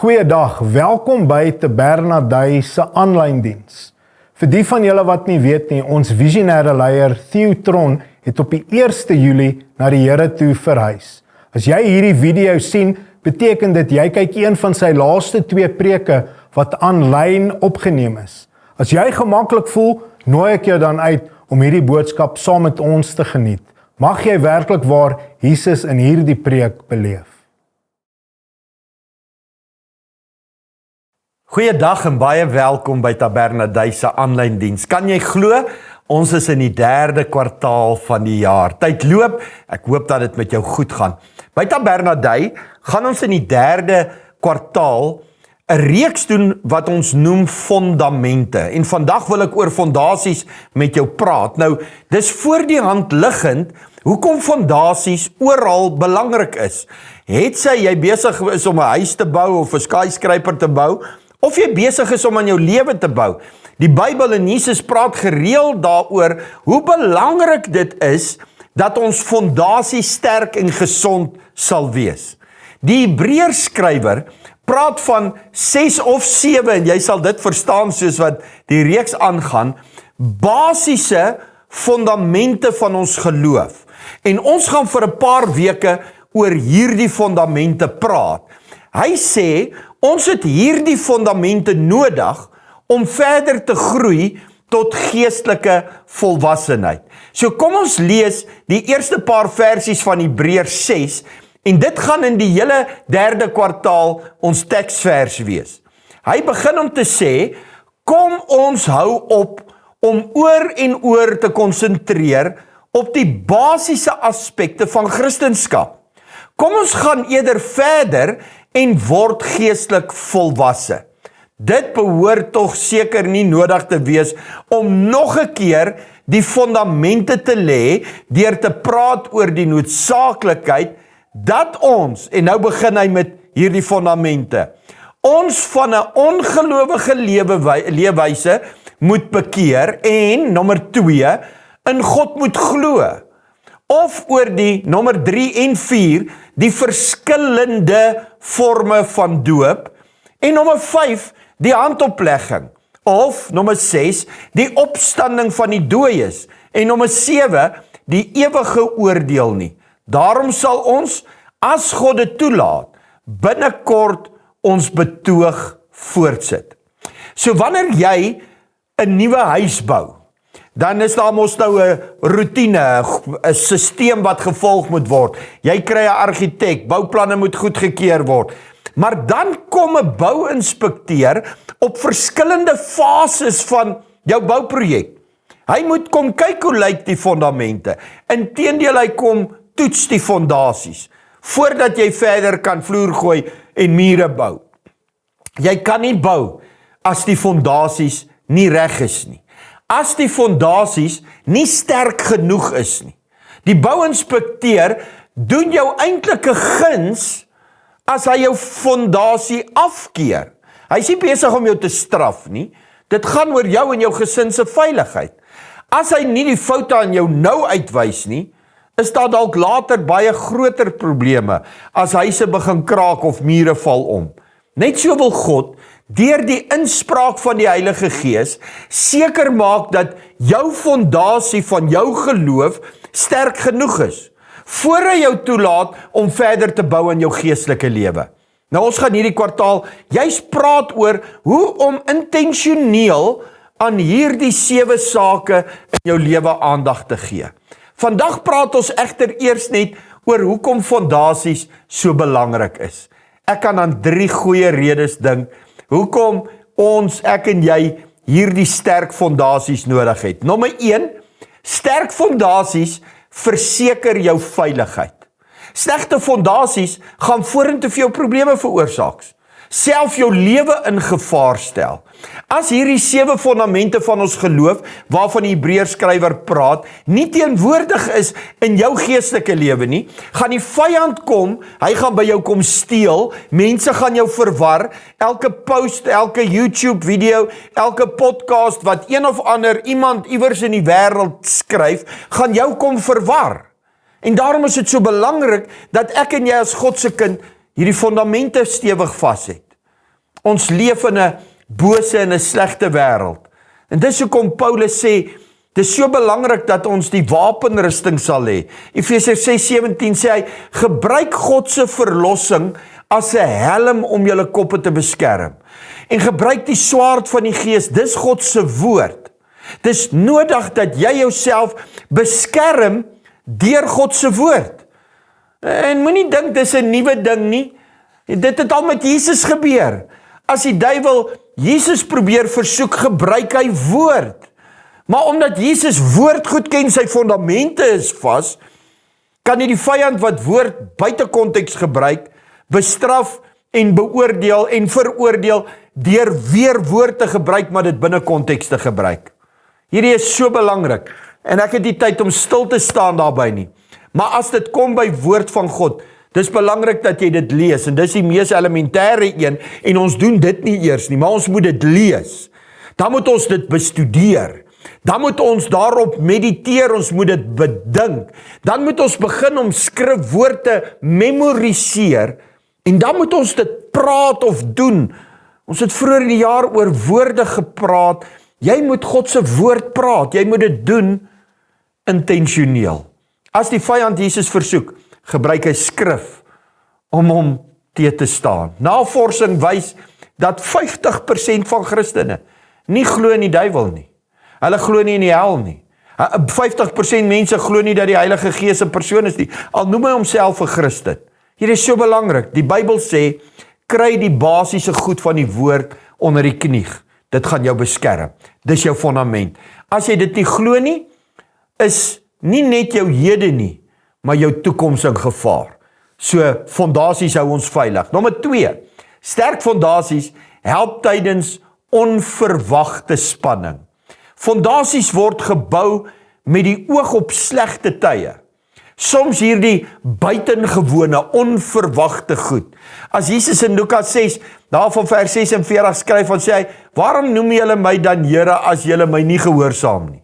Goeiedag, welkom by Tabernadei se aanlyn diens. Vir die van julle wat nie weet nie, ons visionêre leier Theo Tron het op die 1 Julie na die Here toe verhuis. As jy hierdie video sien, beteken dit jy kyk een van sy laaste 2 preke wat aanlyn opgeneem is. As jy gemaklik voel, nooi ek jou dan uit om hierdie boodskap saam met ons te geniet. Mag jy werklik waar Jesus in hierdie preek beleef. Goeiedag en baie welkom by Tabernadei se aanlyn diens. Kan jy glo? Ons is in die 3de kwartaal van die jaar. Tyd loop, ek hoop dat dit met jou goed gaan. By Tabernadei gaan ons in die 3de kwartaal 'n reeks doen wat ons noem fondamente. En vandag wil ek oor fondasies met jou praat. Nou, dis voor die hand liggend hoekom fondasies oral belangrik is. Het jy besig is om 'n huis te bou of 'n skyscraper te bou, of jy besig is om aan jou lewe te bou. Die Bybel en Jesus praat gereeld daaroor hoe belangrik dit is dat ons fondasie sterk en gesond sal wees. Die Hebreërs skrywer praat van 6 of 7, en jy sal dit verstaan soos wat die reeks aangaan, basiese fondamente van ons geloof. En ons gaan vir 'n paar weke oor hierdie fondamente praat. Hy sê, ons het hierdie fondamente nodig om verder te groei tot geestelike volwassenheid. So kom ons lees die eerste paar versies van Hebreërs 6, en dit gaan in die hele 3de kwartaal ons teksvers wees. Hy begin om te sê, kom ons hou op om oor en oor te konsentreer op die basiese aspekte van Christendom. Kom ons gaan eerder verder en word geestelik volwasse. Dit behoort tog seker nie nodig te wees om nog 'n keer die fondamente te lê deur te praat oor die noodsaaklikheid dat ons, en nou begin hy met hierdie fondamente, ons van 'n ongelowige leefwyse moet bekeer en nommer 2, in God moet glo. Of oor die nommer 3 en 4, die verskillende forme van doop, en nommer 5, die handoplegging, of nommer 6, die opstanding van die dooies, en nommer 7, die ewige oordeel nie. Daarom sal ons, as God dit toelaat, binnekort ons betoog voortsit. So wanneer jy 'n nuwe huis bou, dan is daar mos nou 'n roetine, 'n sisteem wat gevolg moet word. Jy kry 'n argitek, bouplanne moet goedgekeur word. Maar dan kom 'n bouinspekteur op verskillende fases van jou bouprojek. Hy moet kom kyk hoe lyk die fondamente. Inteendeel, hy kom toets die fondasies voordat jy verder kan vloer gooi en mure bou. Jy kan nie bou as die fondasies nie reg is nie. As die fondasies nie sterk genoeg is nie. Die bouinspekteur doen jou eintlik 'n guns as hy jou fondasie afkeer. Hy is nie besig om jou te straf nie. Dit gaan oor jou en jou gesin se veiligheid. As hy nie die foute aan jou nou uitwys nie, is daar dalk later baie groter probleme as huise begin kraak of mure val om. Net so wil God deur die inspraak van die Heilige Gees seker maak dat jou fondasie van jou geloof sterk genoeg is, voor hy jou toelaat om verder te bou in jou geestelike lewe. Nou ons gaan hierdie kwartaal juist praat oor hoe om intentioneel aan hierdie 7 sake in jou lewe aandag te gee. Vandag praat ons egter eers net oor hoekom fondasies so belangrik is. Ek kan aan 3 goeie redes dink hoekom ons, ek en jy, hierdie sterk fondasies nodig het. Nommer 1, sterk fondasies verseker jou veiligheid. Slegte fondasies gaan vorentoe vir jou probleme veroorsaak. Self jou lewe in gevaar stel. As hierdie 7 fondamente van ons geloof, waarvan die Hebreërs skrywer praat, nie teenwoordig is in jou geestelike lewe nie, gaan die vyand kom, hy gaan by jou kom steel, mense gaan jou verwar, elke post, elke YouTube video, elke podcast wat een of ander iemand iewers in die wêreld skryf, gaan jou kom verwar. En daarom is dit so belangrik dat ek en jy as God se kind hierdie fondamente stewig vas het. Ons leef in 'n bose en 'n slegte wêreld. En dis hoekom Paulus sê, dis so belangrik dat ons die wapenrusting sal hê. Efesiërs 6:17 sê hy, gebruik God se verlossing as 'n helm om julle koppe te beskerm. En gebruik die swaard van die Gees, dis God se woord. Dis nodig dat jy jouself beskerm deur God se woord. En moenie dink dis 'n nuwe ding nie. Dit het al met Jesus gebeur. As die duiwel Jesus probeer versoek, gebruik hy woord. Maar omdat Jesus woord goed ken, sy fondamente is vas, kan hy die vyand wat woord buite konteks gebruik, bestraf en beoordeel en veroordeel deur weer woord te gebruik, maar dit binne konteks te gebruik. Hierdie is so belangrik, en ek het nie tyd om stil te staan daarby nie. Maar as dit kom by woord van God, dis belangrik dat jy dit lees, en dis die mees elementêre een, en ons doen dit nie eers nie, maar ons moet dit lees. Dan moet ons dit bestudeer. Dan moet ons daarop mediteer, ons moet dit bedink. Dan moet ons begin om skrifwoord te memoriseer, en dan moet ons dit praat of doen. Ons het vroeër in die jaar oor woorde gepraat. Jy moet God se woord praat, jy moet dit doen intentioneel. As die vyand Jesus versoek, gebruik hy skrif om hom te staan. Navorsing wys dat 50% van Christene nie glo in die duiwel nie. Hulle glo nie in die hel nie. 50% mense glo nie dat die Heilige Gees 'n persoon is nie, al noem hy homself 'n Christen. Hier is so belangrik. Die Bybel sê, kry die basiese goed van die woord onder die knie. Dit gaan jou beskerm. Dis jou fondament. As jy dit nie glo nie, is nie net jou hede nie, maar jou toekoms in gevaar. So, fondasies hou ons veilig. Nommer 2, sterk fondasies help tydens onverwagte spanning. Fondasies word gebou met die oog op slegte tye. Soms hierdie buitengewone, onverwagte goed. As Jesus in Lukas 6, daar van vers 46 skryf, van sê hy, waarom noem julle my dan Here as julle my nie gehoorsaam nie?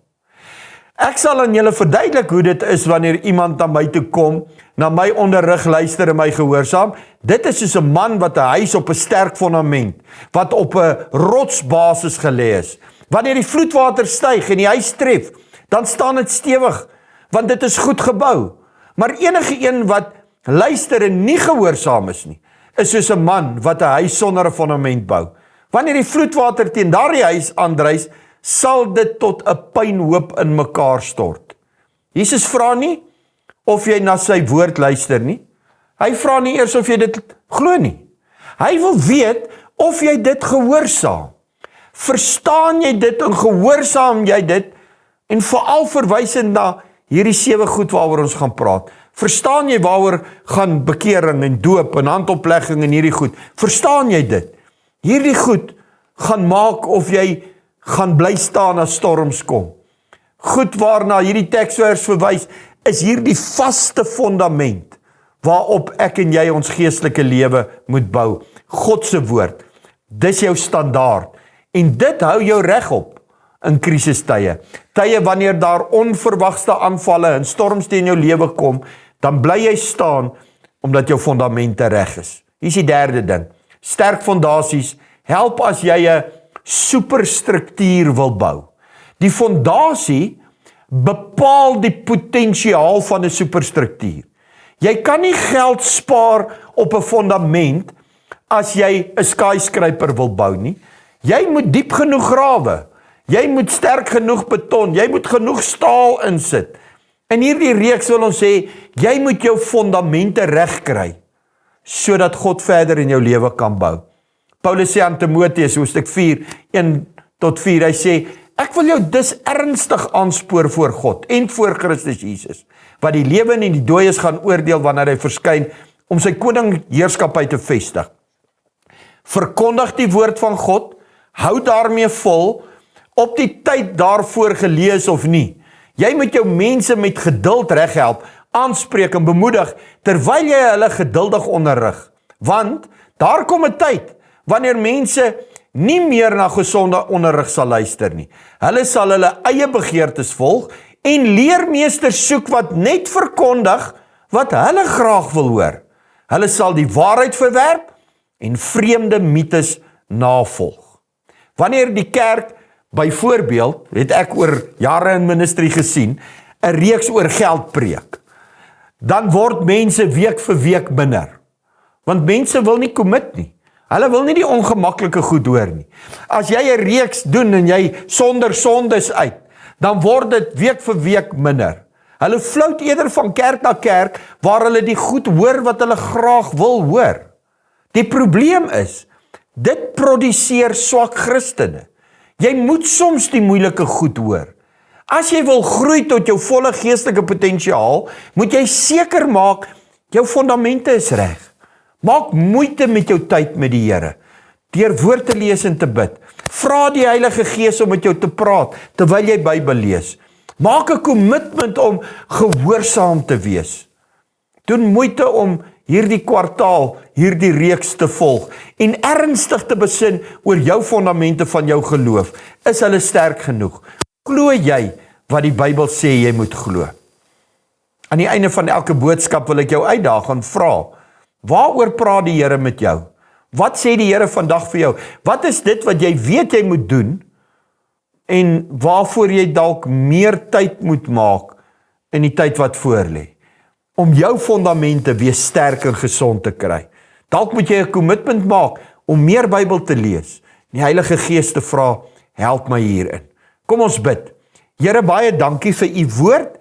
Ek sal aan julle verduidelik hoe dit is wanneer iemand na my toe kom, na my onderrig luister en my gehoorsaam. Dit is soos 'n man wat 'n huis op 'n sterk fondament, wat op 'n rotsbasis gelê is. Wanneer die vloedwater styg en die huis tref, dan staan dit stewig, want dit is goed gebou. Maar enige een wat luister en nie gehoorsaam is nie, is soos 'n man wat 'n huis sonder 'n fondament bou. Wanneer die vloedwater teen daardie huis aandrys, sal dit tot 'n puinhoop in mekaar stort. Jesus vra nie of jy na sy woord luister nie. Hy vra nie eers of jy dit glo nie. Hy wil weet of jy dit gehoorsaam. Verstaan jy dit en gehoorsaam jy dit? En veral verwysend na hierdie 7 goed waaroor ons gaan praat. Verstaan jy waaroor gaan bekering en doop en handoplegging en hierdie goed? Verstaan jy dit? Hierdie goed gaan maak of jy gaan bly staan as storms kom. Goed waarna hierdie teksvers verwys, is hierdie vaste fondament waarop ek en jy ons geestelike lewe moet bou. God se woord, dis jou standaard. En dit hou jou regop in krisistye. Tye wanneer daar onverwagte aanvalle en storms teen jou lewe kom, dan bly jy staan omdat jou fondamente reg is. Hier is die derde ding. Sterk fondasies help as jy 'n superstruktuur wil bou. Die fondasie bepaal die potensiaal van 'n superstruktuur. Jy kan nie geld spaar op 'n fondament as jy 'n skyscraper wil bou nie. Jy moet diep genoeg grawe. Jy moet sterk genoeg beton. Jy moet genoeg staal insit. In hierdie reeks wil ons sê, jy moet jou fondamente reg kry, sodat God verder in jou lewe kan bou. Paulus sê aan Timoteus, hoofstuk 4, 1-4, hy sê, ek wil jou dus ernstig aanspoor voor God en voor Christus Jesus, wat die lewe en die dooies gaan oordeel wanneer hy verskyn, om sy koningheerskappy te vestig. Verkondig die woord van God, hou daarmee vol, op die tyd daarvoor gelees of nie. Jy moet jou mense met geduld reghelp, aanspreek en bemoedig, terwyl jy hulle geduldig onderrig. Want, daar kom 'n tyd, wanneer mense nie meer na gesonde onderrig sal luister nie. Hulle sal hulle eie begeertes volg, en leermeesters soek wat net verkondig, wat hulle graag wil hoor. Hulle sal die waarheid verwerp, en vreemde mites navolg. Wanneer die kerk, byvoorbeeld, het ek oor jare in ministry gesien, 'n reeks oor geld preek, dan word mense week vir week minder. Want mense wil nie commit nie. Hulle wil nie die ongemaklike goed hoor nie. As jy 'n reeks doen en jy sonder sondes uit, dan word dit week vir week minder. Hulle flout eerder van kerk na kerk, waar hulle die goed hoor wat hulle graag wil hoor. Die probleem is, dit produseer swak Christene. Jy moet soms die moeilike goed hoor. As jy wil groei tot jou volle geestelike potensiaal, moet jy seker maak, jou fondamente is reg. Maak moeite met jou tyd met die Here, deur woord te lees en te bid. Vra die Heilige Gees om met jou te praat, terwyl jy Bybel lees. Maak 'n kommitment om gehoorsaam te wees. Doen moeite om hierdie kwartaal, hierdie reeks te volg, en ernstig te besin oor jou fondamente van jou geloof. Is hulle sterk genoeg? Glo jy wat die Bybel sê jy moet glo? Aan die einde van elke boodskap wil ek jou uitdaag en vra, waaroor praat die Here met jou? Wat sê die Here vandag vir jou? Wat is dit wat jy weet jy moet doen, en waarvoor jy dalk meer tyd moet maak in die tyd wat voor lê, om jou fondamente weer sterk en gesond te kry? Dalk moet jy 'n kommitment maak om meer Bybel te lees, die Heilige Gees te vra, help my hierin. Kom ons bid. Here, baie dankie vir u woord,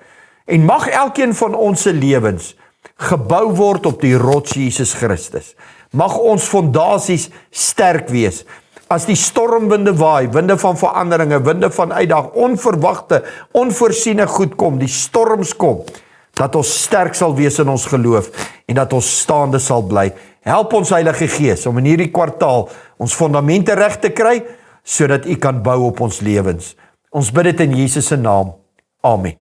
en mag elkeen van ons se lewens gebou word op die rots Jesus Christus. Mag ons fondasies sterk wees. As die stormwinde waai, winde van veranderinge, winde van uitdag, onverwagte, onvoorsiene goed kom, die storms kom, dat ons sterk sal wees in ons geloof, en dat ons staande sal bly. Help ons Heilige Gees, om in hierdie kwartaal ons fondamente reg te kry, sodat u kan bou op ons lewens. Ons bid dit in Jesus se naam. Amen.